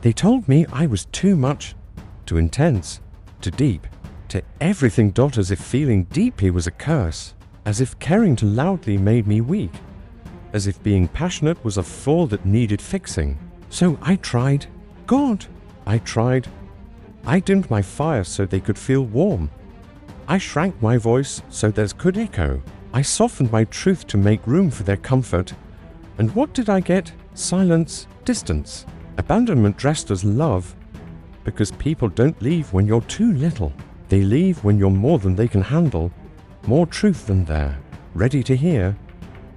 They told me I was too much, too intense, too deep, to everything. As if feeling deeply was a curse, as if caring too loudly made me weak, as if being passionate was a flaw that needed fixing. So I tried. God, I tried. I dimmed my fire so they could feel warm. I shrank my voice so theirs could echo. I softened my truth to make room for their comfort. And what did I get? Silence, distance, abandonment dressed as love. Because people don't leave when you're too little. They leave when you're more than they can handle, more truth than they're ready to hear,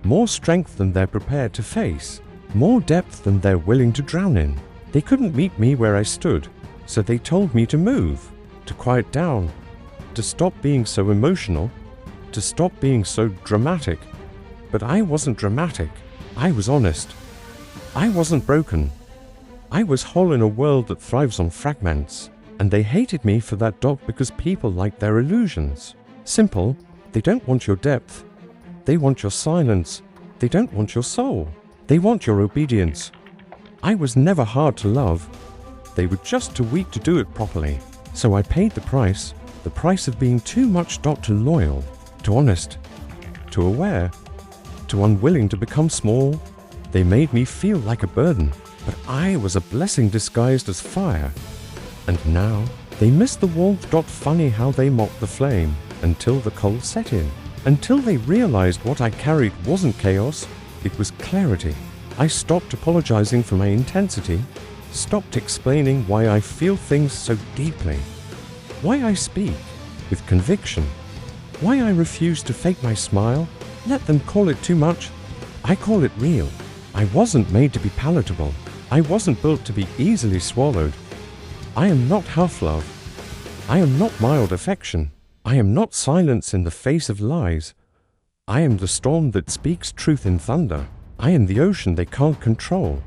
more strength than they're prepared to face, more depth than they're willing to drown in. They couldn't meet me where I stood, so they told me to move, to quiet down, to stop being so emotional, to stop being so dramatic. But I wasn't dramatic. I was honest. I wasn't broken. I was whole in a world that thrives on fragments. And they hated me for that, because people like their illusions. Simple, they don't want your depth. They want your silence. They don't want your soul. They want your obedience. I was never hard to love. They were just too weak to do it properly. So I paid the price of being too much, too loyal, too honest, too aware, too unwilling to become small. They made me feel like a burden, but I was a blessing disguised as fire. And now they miss the warmth. Funny how they mocked the flame until the cold set in, until they realized what I carried wasn't chaos, it was clarity. I stopped apologizing for my intensity, stopped explaining why I feel things so deeply, why I speak with conviction, why I refuse to fake my smile. Let them call it too much. I call it real. I wasn't made to be palatable. I wasn't built to be easily swallowed. I am not half love. I am not mild affection. I am not silence in the face of lies. I am the storm that speaks truth in thunder. I am the ocean they can't control.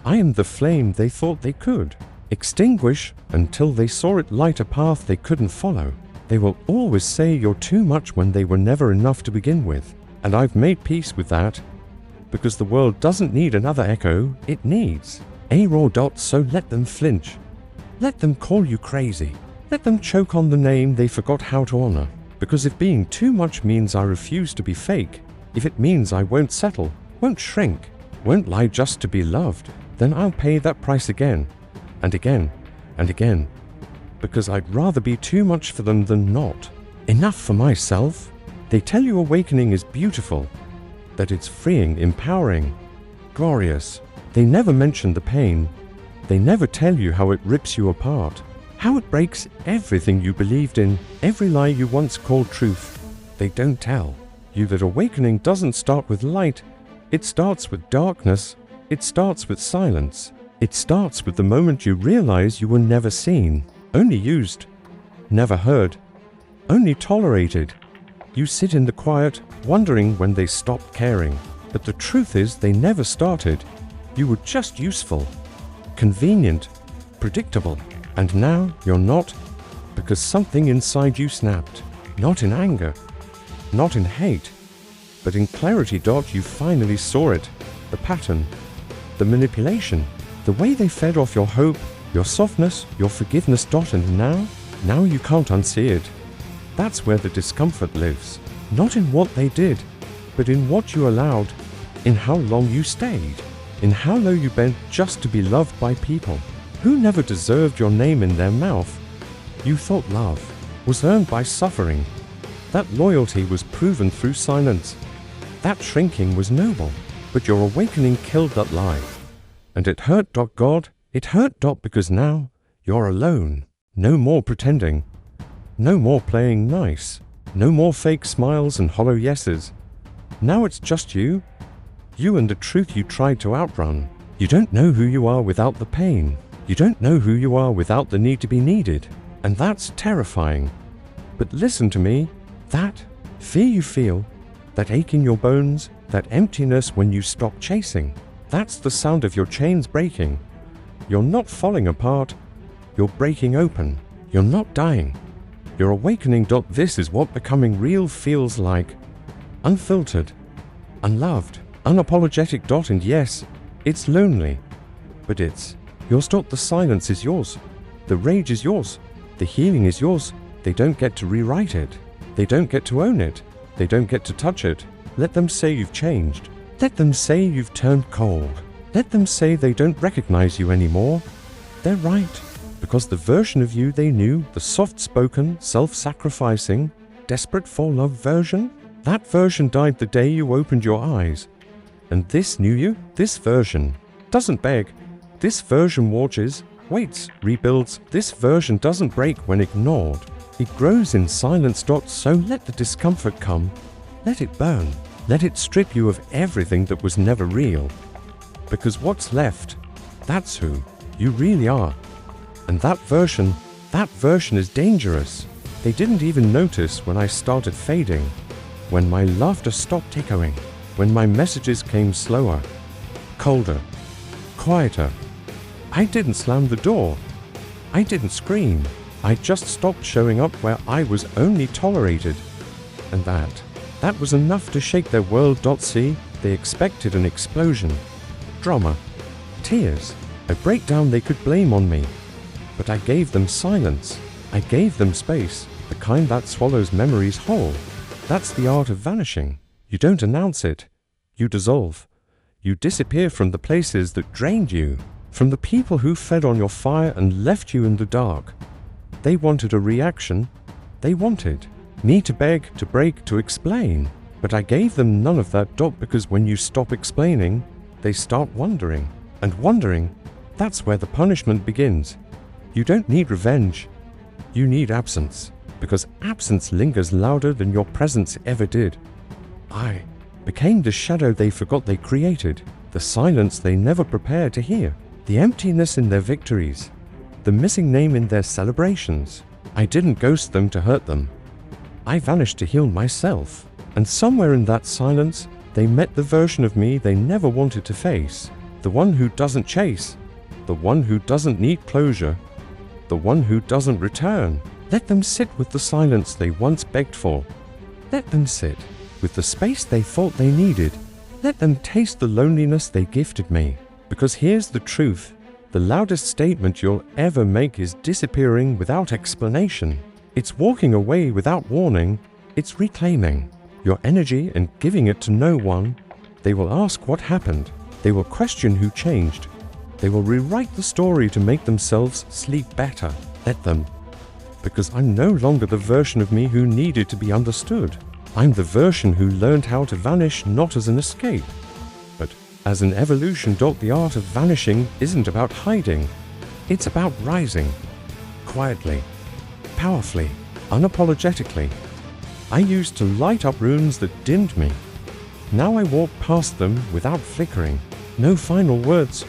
I am the flame they thought they could extinguish until they saw it light a path they couldn't follow. They will always say you're too much when they were never enough to begin with. And I've made peace with that, because the world doesn't need another echo, it needs a raw. So let them flinch. Let them call you crazy. Let them choke on the name they forgot how to honor. Because if being too much means I refuse to be fake, if it means I won't settle, won't shrink, won't lie just to be loved, then I'll pay that price again, and again, and again. Because I'd rather be too much for them than not. Enough for myself. They tell you awakening is beautiful, that it's freeing, empowering, glorious. They never mention the pain. They never tell you how it rips you apart, how it breaks everything you believed in, every lie you once called truth. They don't tell you that awakening doesn't start with light. It starts with darkness. It starts with silence. It starts with the moment you realize you were never seen, only used, never heard, only tolerated. You sit in the quiet, wondering when they stopped caring. But the truth is they never started. You were just useful, convenient, predictable. And now you're not, because something inside you snapped. Not in anger, not in hate, but in clarity. You finally saw it, the pattern, the manipulation, the way they fed off your hope, your softness, your forgiveness. And now you can't unsee it. That's where the discomfort lives. Not in what they did, but in what you allowed, in how long you stayed, in how low you bent just to be loved by people who never deserved your name in their mouth. You thought love was earned by suffering. That loyalty was proven through silence. That shrinking was noble, but your awakening killed that lie. And it hurt. God, it hurt. Because now you're alone. No more pretending. No more playing nice. No more fake smiles and hollow yeses. Now it's just you. You and the truth you tried to outrun. You don't know who you are without the pain. You don't know who you are without the need to be needed. And that's terrifying. But listen to me. That fear you feel, that ache in your bones, that emptiness when you stop chasing, that's the sound of your chains breaking. You're not falling apart. You're breaking open. You're not dying. You're awakening. This is what becoming real feels like. Unfiltered, unloved, unapologetic. And yes, it's lonely, but it's Yours. The silence is yours. The rage is yours. The healing is yours. They don't get to rewrite it. They don't get to own it. They don't get to touch it. Let them say you've changed. Let them say you've turned cold. Let them say they don't recognize you anymore. They're right, because the version of you they knew, the soft-spoken, self-sacrificing, desperate for love version, that version died the day you opened your eyes. And this knew you, this version, doesn't beg. This version watches, waits, rebuilds. This version doesn't break when ignored. It grows in silence. So let the discomfort come. Let it burn. Let it strip you of everything that was never real. Because what's left, that's who you really are. And that version is dangerous. They didn't even notice when I started fading, when my laughter stopped echoing, when my messages came slower, colder, quieter. I didn't slam the door. I didn't scream. I just stopped showing up where I was only tolerated. And that was enough to shake their world. See, they expected an explosion, drama, tears, a breakdown they could blame on me. But I gave them silence. I gave them space, the kind that swallows memories whole. That's the art of vanishing. You don't announce it. You dissolve. You disappear from the places that drained you, from the people who fed on your fire and left you in the dark. They wanted a reaction. They wanted me to beg, to break, to explain. But I gave them none of that. Because when you stop explaining, they start wondering. And wondering, that's where the punishment begins. You don't need revenge. You need absence. Because absence lingers louder than your presence ever did. I became the shadow they forgot they created, the silence they never prepared to hear, the emptiness in their victories, the missing name in their celebrations. I didn't ghost them to hurt them. I vanished to heal myself. And somewhere in that silence, they met the version of me they never wanted to face. The one who doesn't chase. The one who doesn't need closure. The one who doesn't return. Let them sit with the silence they once begged for. Let them sit with the space they thought they needed. Let them taste the loneliness they gifted me. Because here's the truth. The loudest statement you'll ever make is disappearing without explanation. It's walking away without warning. It's reclaiming your energy and giving it to no one. They will ask what happened. They will question who changed. They will rewrite the story to make themselves sleep better. Let them. Because I'm no longer the version of me who needed to be understood. I'm the version who learned how to vanish not as an escape, but as an evolution. The art of vanishing isn't about hiding. It's about rising. Quietly, powerfully, unapologetically. I used to light up rooms that dimmed me. Now I walk past them without flickering. No final words.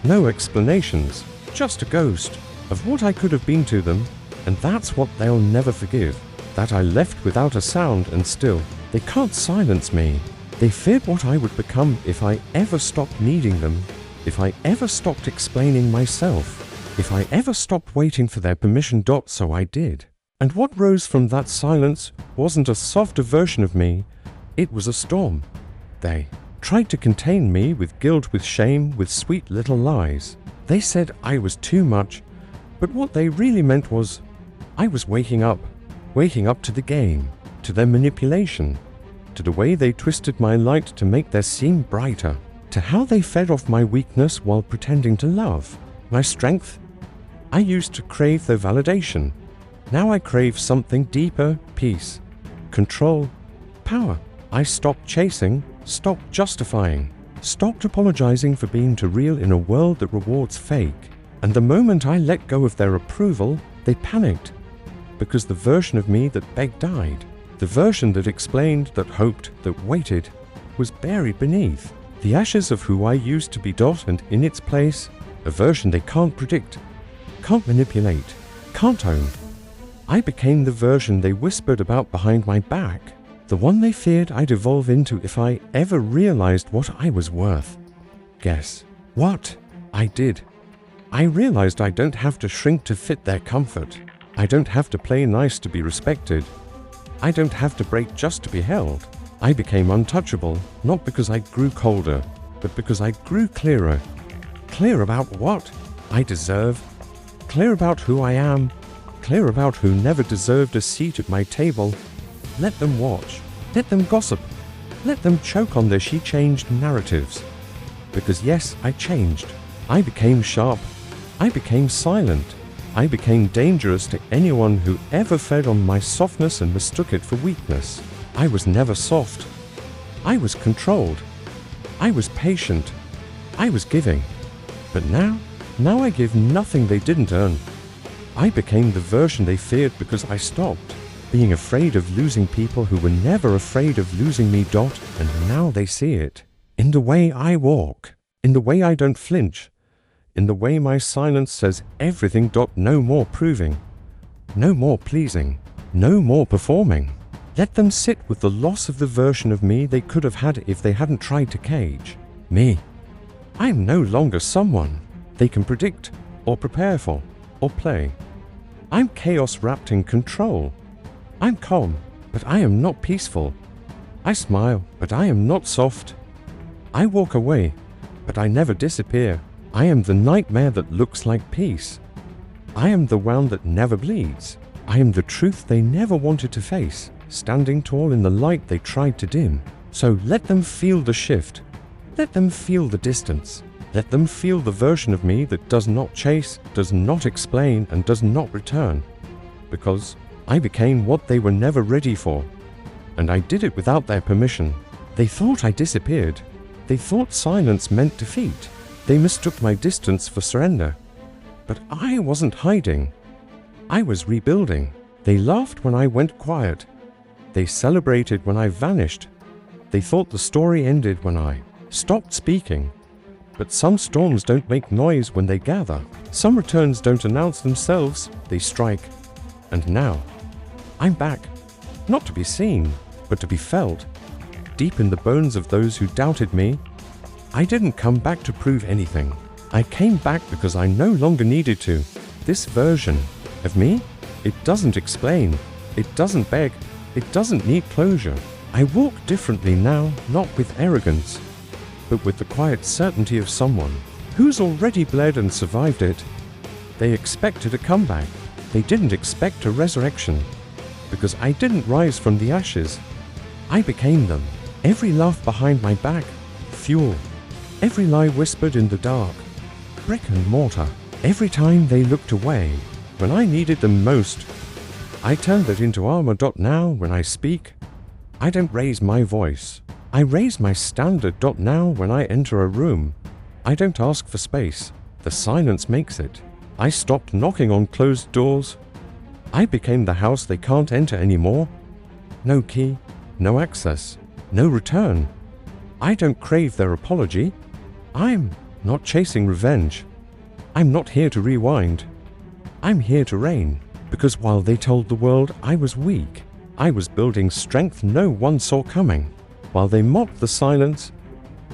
No explanations. Just a ghost of what I could have been to them. And that's what they'll never forgive. That I left without a sound, and still, they can't silence me. They feared what I would become if I ever stopped needing them. If I ever stopped explaining myself. If I ever stopped waiting for their permission. So I did. And what rose from that silence wasn't a softer version of me. It was a storm. They tried to contain me with guilt, with shame, with sweet little lies. They said I was too much, but what they really meant was I was waking up to the game, to their manipulation, to the way they twisted my light to make theirs seem brighter, to how they fed off my weakness while pretending to love my strength. I used to crave their validation. Now I crave something deeper: peace, control, power. I stopped chasing, stopped justifying, stopped apologizing for being too real in a world that rewards fake. And the moment I let go of their approval, they panicked. Because the version of me that begged died. The version that explained, that hoped, that waited, was buried beneath the ashes of who I used to be. And in its place, a version they can't predict, can't manipulate, can't own. I became the version they whispered about behind my back. The one they feared I'd evolve into if I ever realized what I was worth. Guess what? I did. I realized I don't have to shrink to fit their comfort. I don't have to play nice to be respected. I don't have to break just to be held. I became untouchable, not because I grew colder, but because I grew clearer. Clear about what? I deserve. Clear about who I am. Clear about who never deserved a seat at my table. Let them watch. Let them gossip. Let them choke on their she-changed narratives. Because yes, I changed. I became sharp. I became silent. I became dangerous to anyone who ever fed on my softness and mistook it for weakness. I was never soft. I was controlled. I was patient. I was giving. But now I give nothing they didn't earn. I became the version they feared because I stopped being afraid of losing people who were never afraid of losing me. And now they see it. In the way I walk. In the way I don't flinch. In the way my silence says everything. No more proving. No more pleasing. No more performing. Let them sit with the loss of the version of me they could have had if they hadn't tried to cage me. I'm no longer someone they can predict or prepare for or play. I'm chaos wrapped in control. I'm calm, but I am not peaceful. I smile, but I am not soft. I walk away, but I never disappear. I am the nightmare that looks like peace. I am the wound that never bleeds. I am the truth they never wanted to face, standing tall in the light they tried to dim. So let them feel the shift. Let them feel the distance. Let them feel the version of me that does not chase, does not explain, and does not return. Because I became what they were never ready for. And I did it without their permission. They thought I disappeared. They thought silence meant defeat. They mistook my distance for surrender. But I wasn't hiding. I was rebuilding. They laughed when I went quiet. They celebrated when I vanished. They thought the story ended when I stopped speaking. But some storms don't make noise when they gather. Some returns don't announce themselves, they strike. And now, I'm back. Not to be seen, but to be felt. Deep in the bones of those who doubted me. I didn't come back to prove anything. I came back because I no longer needed to. This version of me, it doesn't explain. It doesn't beg. It doesn't need closure. I walk differently now, not with arrogance, but with the quiet certainty of someone who's already bled and survived it. They expected a comeback. They didn't expect a resurrection. Because I didn't rise from the ashes. I became them. Every laugh behind my back, fuel. Every lie whispered in the dark, brick and mortar. Every time they looked away, when I needed them most, I turned that into armor. Now, when I speak, I don't raise my voice. I raise my standard. Now, when I enter a room, I don't ask for space. The silence makes it. I stopped knocking on closed doors. I became the house they can't enter anymore. No key, no access, no return. I don't crave their apology. I'm not chasing revenge. I'm not here to rewind. I'm here to reign. Because while they told the world I was weak, I was building strength no one saw coming. While they mocked the silence,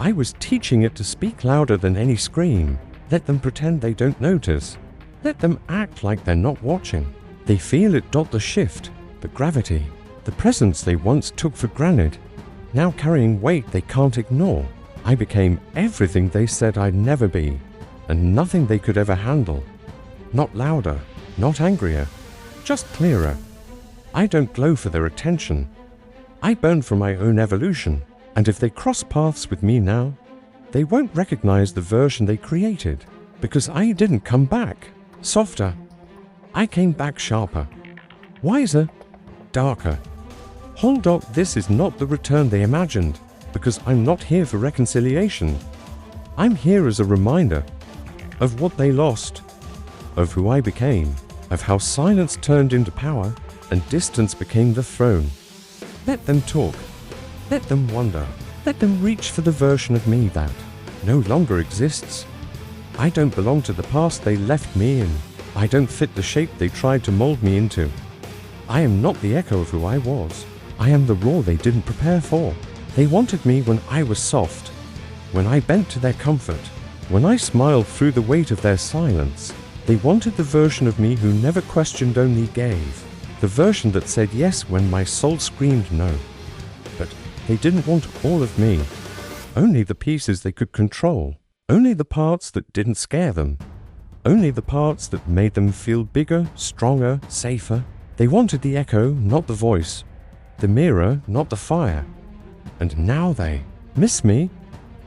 I was teaching it to speak louder than any scream. Let them pretend they don't notice. Let them act like they're not watching. They feel it. The shift, the gravity, the presence they once took for granted, now carrying weight they can't ignore. I became everything they said I'd never be, and nothing they could ever handle. Not louder, not angrier, just clearer. I don't glow for their attention. I burn for my own evolution, and if they cross paths with me now, they won't recognize the version they created, because I didn't come back softer. I came back sharper, wiser, darker. Hold up, this is not the return they imagined, because I'm not here for reconciliation. I'm here as a reminder of what they lost, of who I became, of how silence turned into power and distance became the throne. Let them talk. Let them wonder. Let them reach for the version of me that no longer exists. I don't belong to the past they left me in. I don't fit the shape they tried to mold me into. I am not the echo of who I was. I am the raw they didn't prepare for. They wanted me when I was soft, when I bent to their comfort, when I smiled through the weight of their silence. They wanted the version of me who never questioned, only gave. The version that said yes when my soul screamed no. But they didn't want all of me. Only the pieces they could control. Only the parts that didn't scare them. only the parts that made them feel bigger, stronger, safer. They wanted the echo, not the voice, the mirror, not the fire. And now they miss me.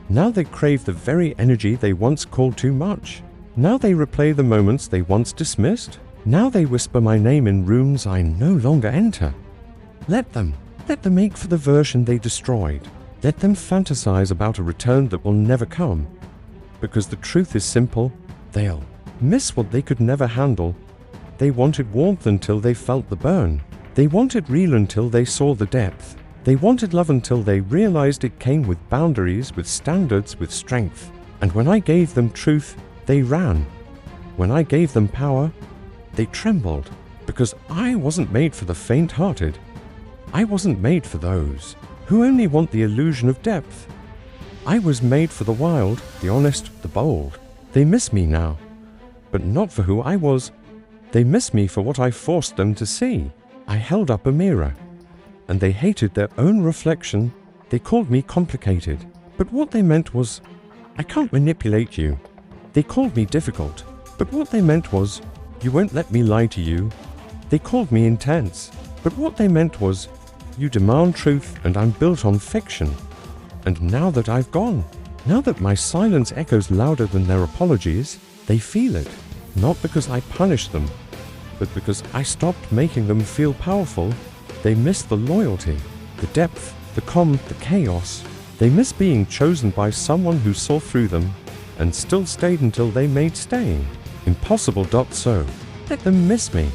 Now they crave the very energy they once called too much. Now they replay the moments they once dismissed. Now they whisper my name in rooms I no longer enter. Let them ache for the version they destroyed. Let them fantasize about a return that will never come. Because the truth is simple, they'll miss what they could never handle. They wanted warmth until they felt the burn. They wanted real until they saw the depth. They wanted love until they realized it came with boundaries, with standards, with strength. And when I gave them truth, they ran. When I gave them power, they trembled. Because I wasn't made for the faint-hearted. I wasn't made for those who only want the illusion of depth. I was made for the wild, the honest, the bold. They miss me now, but not for who I was. They miss me for what I forced them to see. I held up a mirror, and they hated their own reflection. They called me complicated, but what they meant was, I can't manipulate you. They called me difficult, but what they meant was, you won't let me lie to you. They called me intense, but what they meant was, you demand truth and I'm built on fiction. And now that I've gone, now that my silence echoes louder than their apologies, they feel it, not because I punished them, but because I stopped making them feel powerful. They miss the loyalty, the depth, the calm, the chaos. They miss being chosen by someone who saw through them and still stayed until they made staying impossible. So, let them miss me.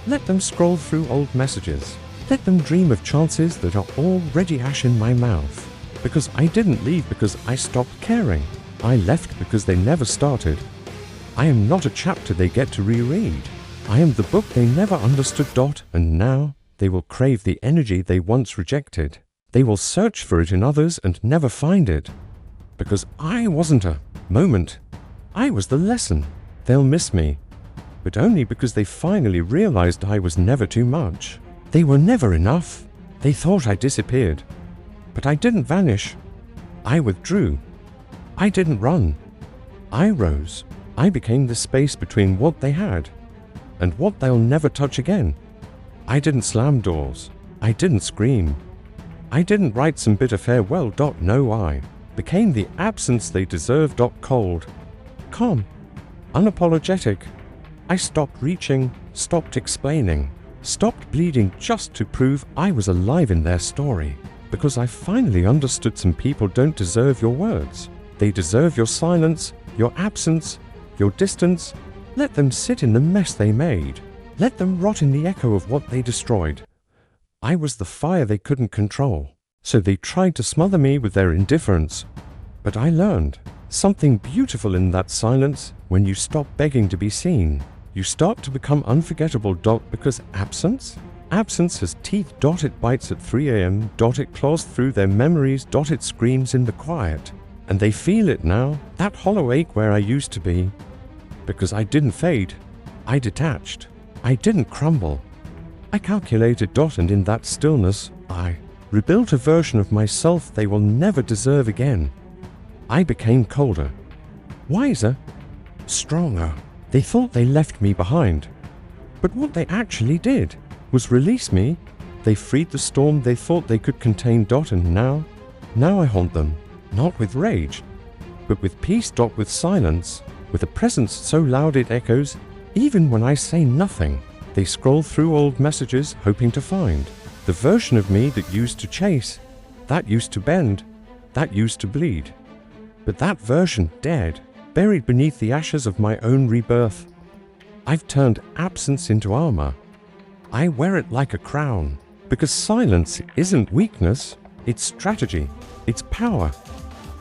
Let them scroll through old messages. Let them dream of chances that are already ash in my mouth. Because I didn't leave because I stopped caring. I left because they never started. I am not a chapter they get to reread. I am the book they never understood. And now they will crave the energy they once rejected. They will search for it in others and never find it. Because I wasn't a moment. I was the lesson. They'll miss me, but only because they finally realized I was never too much. They were never enough. They thought I disappeared. But I didn't vanish. I withdrew. I didn't run. I rose. I became the space between what they had and what they'll never touch again. I didn't slam doors. I didn't scream. I didn't write some bitter farewell. No, I became the absence they deserved. Cold, calm, unapologetic. I stopped reaching, stopped explaining, stopped bleeding just to prove I was alive in their story. Because I finally understood some people don't deserve your words. They deserve your silence, your absence, your distance. Let them sit in the mess they made. Let them rot in the echo of what they destroyed. I was the fire they couldn't control. So they tried to smother me with their indifference. But I learned something beautiful in that silence. When you stop begging to be seen, you start to become unforgettable. Because absence has teeth. It bites at 3 a.m. It claws through their memories. It screams in the quiet. And they feel it now, that hollow ache where I used to be. Because I didn't fade. I detached. I didn't crumble. I calculated. And in that stillness, I rebuilt a version of myself they will never deserve again. I became colder, wiser, stronger. They thought they left me behind. But what they actually did was release me. They freed the storm they thought they could contain. And now I haunt them, not with rage, but with peace. With silence, with a presence so loud it echoes, even when I say nothing. They scroll through old messages hoping to find the version of me that used to chase, that used to bend, that used to bleed. But that version dead, buried beneath the ashes of my own rebirth. I've turned absence into armor. I wear it like a crown, because silence isn't weakness, it's strategy, it's power.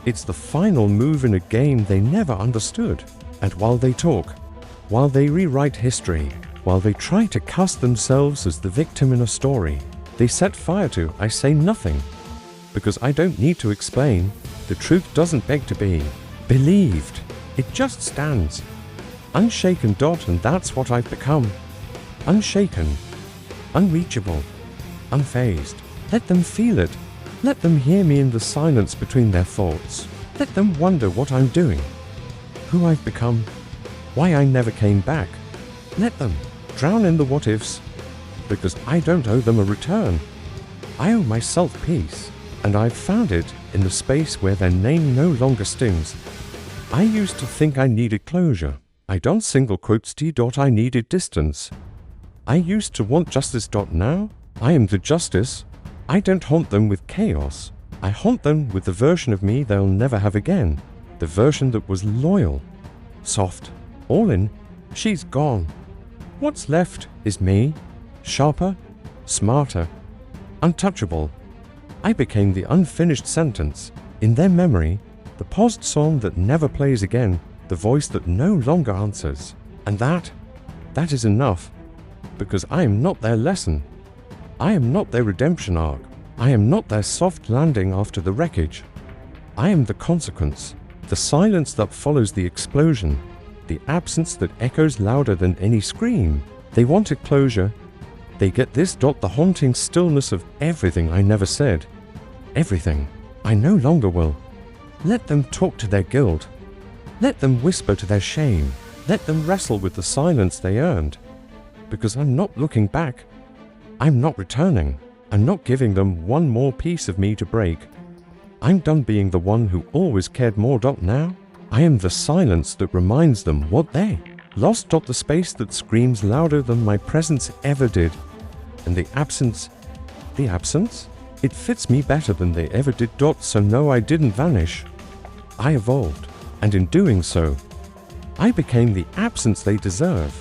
It's the final move in a game they never understood. And while they talk, while they rewrite history, while they try to cast themselves as the victim in a story, they set fire to. I say nothing, because I don't need to explain. The truth doesn't beg to be believed. It just stands, unshaken. And that's what I've become. Unshaken, unreachable, unfazed. Let them feel it. Let them hear me in the silence between their thoughts. Let them wonder what I'm doing, who I've become. why I never came back. Let them drown in the what-ifs, because I don't owe them a return. I owe myself peace, and I've found it in the space where their name no longer stings. I used to think I needed closure. I don't single quotes T. I needed distance. I used to want justice. Now I am the justice. I don't haunt them with chaos. I haunt them with the version of me they'll never have again. The version that was loyal, soft, all in. She's gone. What's left is me, sharper, smarter, untouchable. I became the unfinished sentence. In their memory, the paused song that never plays again, the voice that no longer answers. And that is enough, because I am not their lesson. I am not their redemption arc. I am not their soft landing after the wreckage. I am the consequence, the silence that follows the explosion, the absence that echoes louder than any scream. They wanted closure. They get this. The haunting stillness of everything I never said. Everything I no longer will. Let them talk to their guilt. Let them whisper to their shame. Let them wrestle with the silence they earned. Because I'm not looking back. I'm not returning. I'm not giving them one more piece of me to break. I'm done being the one who always cared more. Now, I am the silence that reminds them what they lost. The space that screams louder than my presence ever did. And the absence, it fits me better than they ever did. So no, I didn't vanish. I evolved, and in doing so, I became the absence they deserve.